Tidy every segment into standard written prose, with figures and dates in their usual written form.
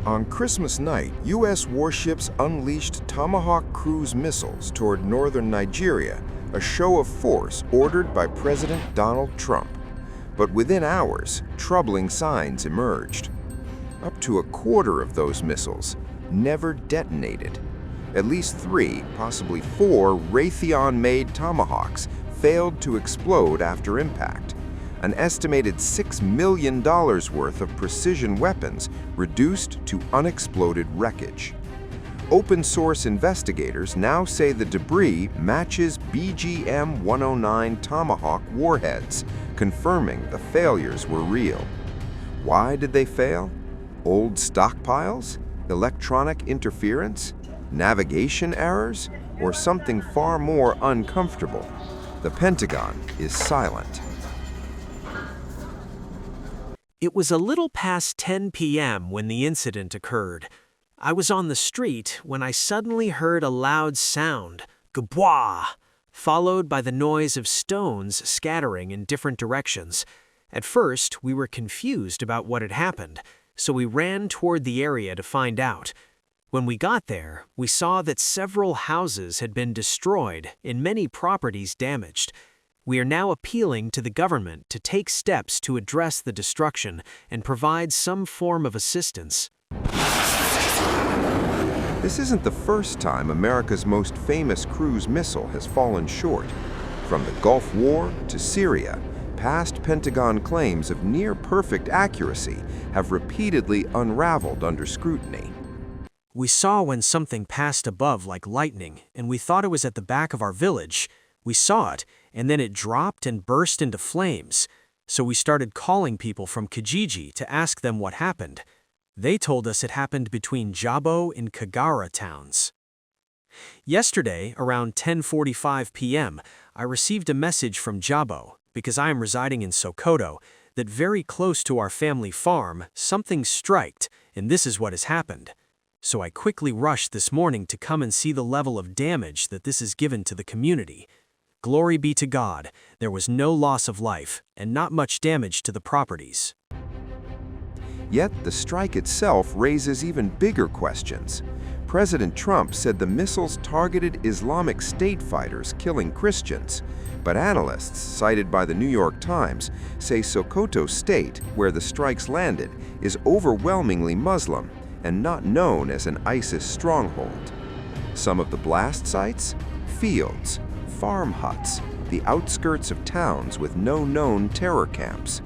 On Christmas night, U.S. warships unleashed Tomahawk cruise missiles toward northern Nigeria, a show of force ordered by President Donald Trump. But within hours, troubling signs emerged. Up to a quarter of those missiles never detonated. At least 3, possibly 4 Raytheon-made Tomahawks failed to explode after impact. An estimated $6 million worth of precision weapons reduced to unexploded wreckage. Open-source investigators now say the debris matches BGM-109 Tomahawk warheads, confirming the failures were real. Why did they fail? Old stockpiles? Electronic interference? Navigation errors? Or something far more uncomfortable? The Pentagon is silent. It was a little past 10 p.m. when the incident occurred. I was on the street when I suddenly heard a loud sound, gabwah, followed by the noise of stones scattering in different directions. At first, we were confused about what had happened, so we ran toward the area to find out. When we got there, we saw that several houses had been destroyed and many properties damaged. We are now appealing to the government to take steps to address the destruction and provide some form of assistance. This isn't the first time America's most famous cruise missile has fallen short. From the Gulf War to Syria, past Pentagon claims of near-perfect accuracy have repeatedly unraveled under scrutiny. We saw when something passed above like lightning, and we thought it was at the back of our village. We saw it, and then it dropped and burst into flames. So we started calling people from Kijiji to ask them what happened. They told us it happened between Jabo and Kagara towns. Yesterday, around 10:45 p.m., I received a message from Jabo, because I am residing in Sokoto, that very close to our family farm, something striked, and this is what has happened. So I quickly rushed this morning to come and see the level of damage that this has given to the community. Glory be to God, there was no loss of life and not much damage to the properties. Yet the strike itself raises even bigger questions. President Trump said the missiles targeted Islamic State fighters killing Christians, but analysts cited by the New York Times say Sokoto State, where the strikes landed, is overwhelmingly Muslim and not known as an ISIS stronghold. Some of the blast sites? Fields, farm huts, the outskirts of towns with no known terror camps.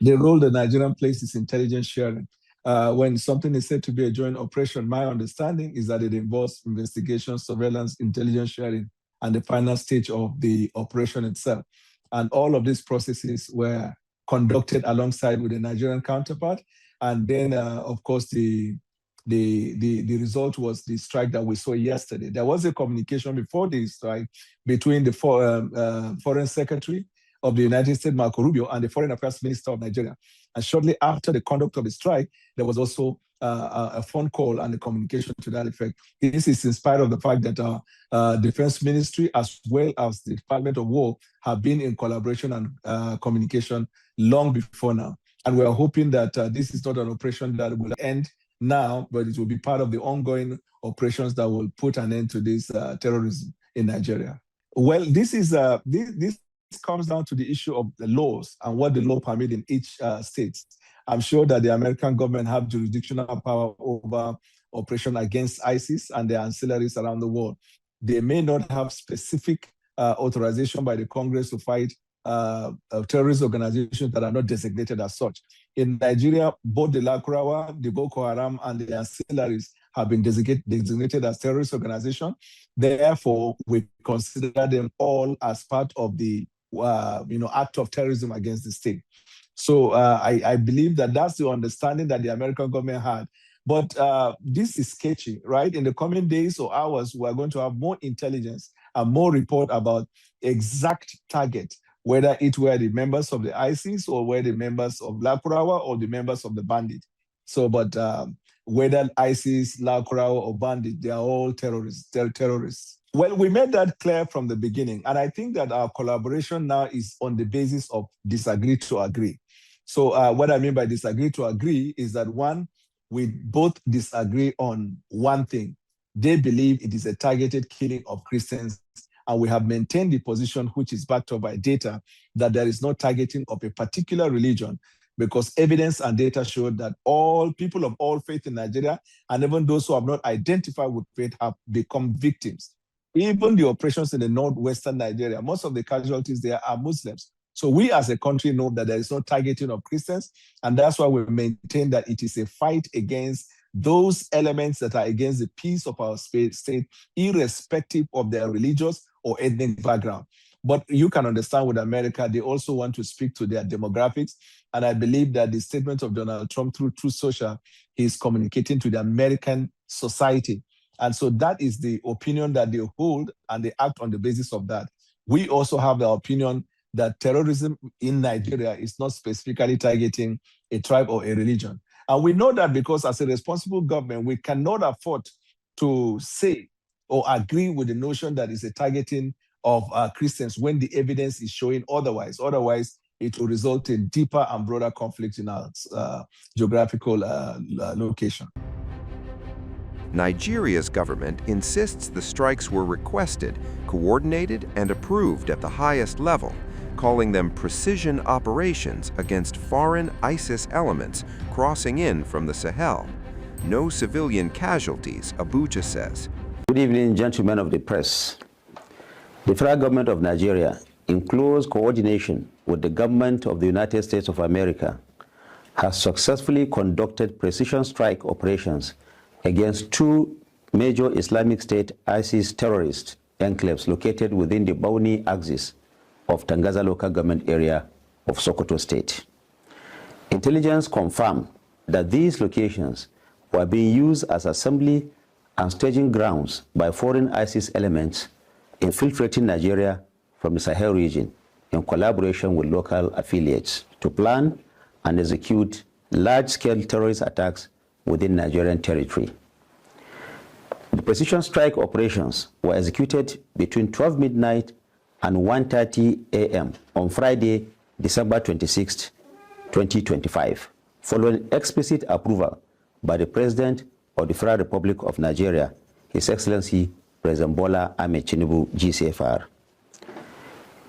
The role the Nigerian plays is intelligence sharing. When something is said to be a joint operation, my understanding is that it involves investigation, surveillance, intelligence sharing, and the final stage of the operation itself. And all of these processes were conducted alongside with the Nigerian counterpart. And then, of course, the result was the strike that we saw yesterday. There was a communication before the strike between the Foreign Secretary of the United States, Marco Rubio, and the Foreign Affairs Minister of Nigeria. And shortly after the conduct of the strike, there was also a phone call and a communication to that effect. This is in spite of the fact that our Defense Ministry, as well as the Department of War, have been in collaboration and communication long before now. And we are hoping that this is not an operation that will end now, but it will be part of the ongoing operations that will put an end to this terrorism in Nigeria. Well, this comes down to the issue of the laws and what the law permits in each state. I'm sure that the American government have jurisdictional power over operation against ISIS and their ancillaries around the world. They may not have specific authorization by the Congress to fight terrorist organizations that are not designated as such. In Nigeria, both the Lakurawa, the Boko Haram, and the ancillaries have been designated as terrorist organizations. Therefore, we consider them all as part of the act of terrorism against the state. So I believe that that's the understanding that the American government had. But this is sketchy, right? In the coming days or hours, we're going to have more intelligence and more report about exact target, whether it were the members of the ISIS or were the members of Lakurawa or the members of the bandit. So, but whether ISIS, Lakurawa, or bandit, they are all terrorists. Well, we made that clear from the beginning. And I think that our collaboration now is on the basis of disagree to agree. So what I mean by disagree to agree is that, one, we both disagree on one thing. They believe it is a targeted killing of Christians, and we have maintained the position, which is backed up by data, that there is no targeting of a particular religion, because evidence and data show that all people of all faith in Nigeria, and even those who have not identified with faith, have become victims. Even the operations in the northwestern Nigeria, most of the casualties there are Muslims. So we as a country know that there is no targeting of Christians, and that's why we maintain that it is a fight against those elements that are against the peace of our state, irrespective of their religious or ethnic background. But you can understand with America, they also want to speak to their demographics. And I believe that the statement of Donald Trump through Truth Social is communicating to the American society. And so that is the opinion that they hold, and they act on the basis of that. We also have the opinion that terrorism in Nigeria is not specifically targeting a tribe or a religion. And we know that because as a responsible government, we cannot afford to say or agree with the notion that it's a targeting of Christians when the evidence is showing otherwise. Otherwise, it will result in deeper and broader conflict in our geographical location. Nigeria's government insists the strikes were requested, coordinated, and approved at the highest level, calling them precision operations against foreign ISIS elements crossing in from the Sahel. No civilian casualties, Abuja says. Good evening, gentlemen of the press. The federal government of Nigeria, in close coordination with the government of the United States of America, has successfully conducted precision strike operations against two major Islamic State ISIS terrorist enclaves located within the Bauni axis of Tangaza local government area of Sokoto State. Intelligence confirmed that these locations were being used as assembly and staging grounds by foreign ISIS elements infiltrating Nigeria from the Sahel region in collaboration with local affiliates to plan and execute large-scale terrorist attacks within Nigerian territory. The precision strike operations were executed between 12 midnight and 1:30 a.m. on Friday, December 26, 2025, following explicit approval by the President of the Federal Republic of Nigeria, His Excellency President Bola Ahmed Tinubu, GCFR.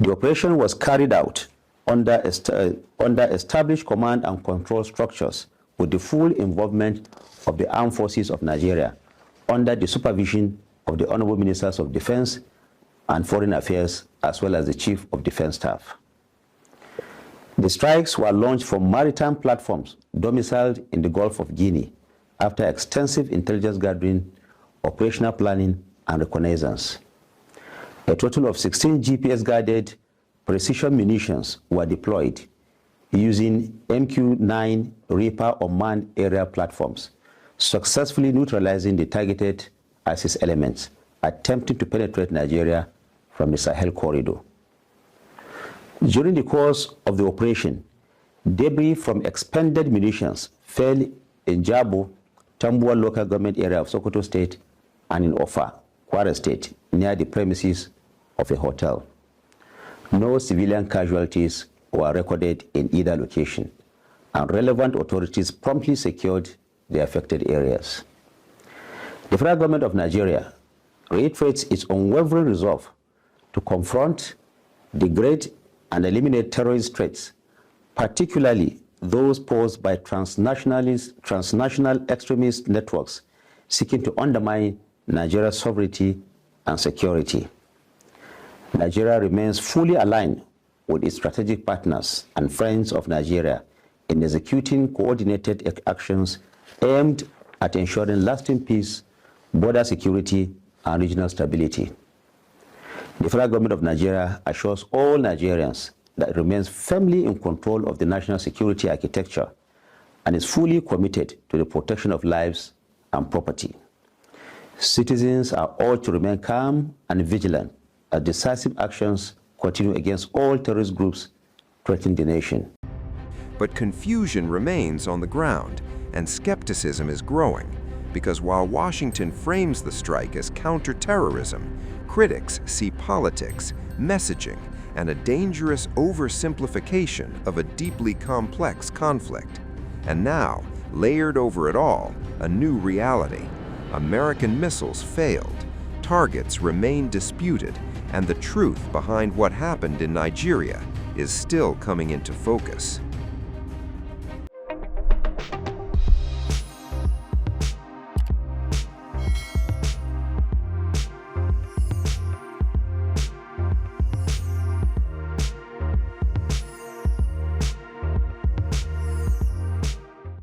The operation was carried out under established command and control structures with the full involvement of the armed forces of Nigeria under the supervision of the Honorable Ministers of Defense and Foreign Affairs, as well as the Chief of Defense Staff. The strikes were launched from maritime platforms domiciled in the Gulf of Guinea after extensive intelligence gathering, operational planning, and reconnaissance. A total of 16 GPS-guided precision munitions were deployed using MQ-9 Reaper unmanned aerial platforms, successfully neutralizing the targeted ISIS elements attempting to penetrate Nigeria from the Sahel corridor. During the course of the operation, debris from expended munitions fell in Jabo, Tambuwal local government area of Sokoto State, and in Ofa, Kwara State, near the premises of a hotel. No civilian casualties were recorded in either location, and relevant authorities promptly secured the affected areas. The federal government of Nigeria reiterates its unwavering resolve to confront, degrade, and eliminate terrorist threats, particularly those posed by transnational extremist networks seeking to undermine Nigeria's sovereignty and security. Nigeria remains fully aligned with its strategic partners and friends of Nigeria in executing coordinated actions aimed at ensuring lasting peace, border security, and regional stability. The federal government of Nigeria assures all Nigerians that it remains firmly in control of the national security architecture and is fully committed to the protection of lives and property. Citizens are urged to remain calm and vigilant as decisive actions continue against all terrorist groups threatening the nation. But confusion remains on the ground, and skepticism is growing, because while Washington frames the strike as counterterrorism, critics see politics, messaging, and a dangerous oversimplification of a deeply complex conflict. And now, Layered over it all, a new reality. American missiles failed, targets remain disputed, and the truth behind what happened in Nigeria is still coming into focus.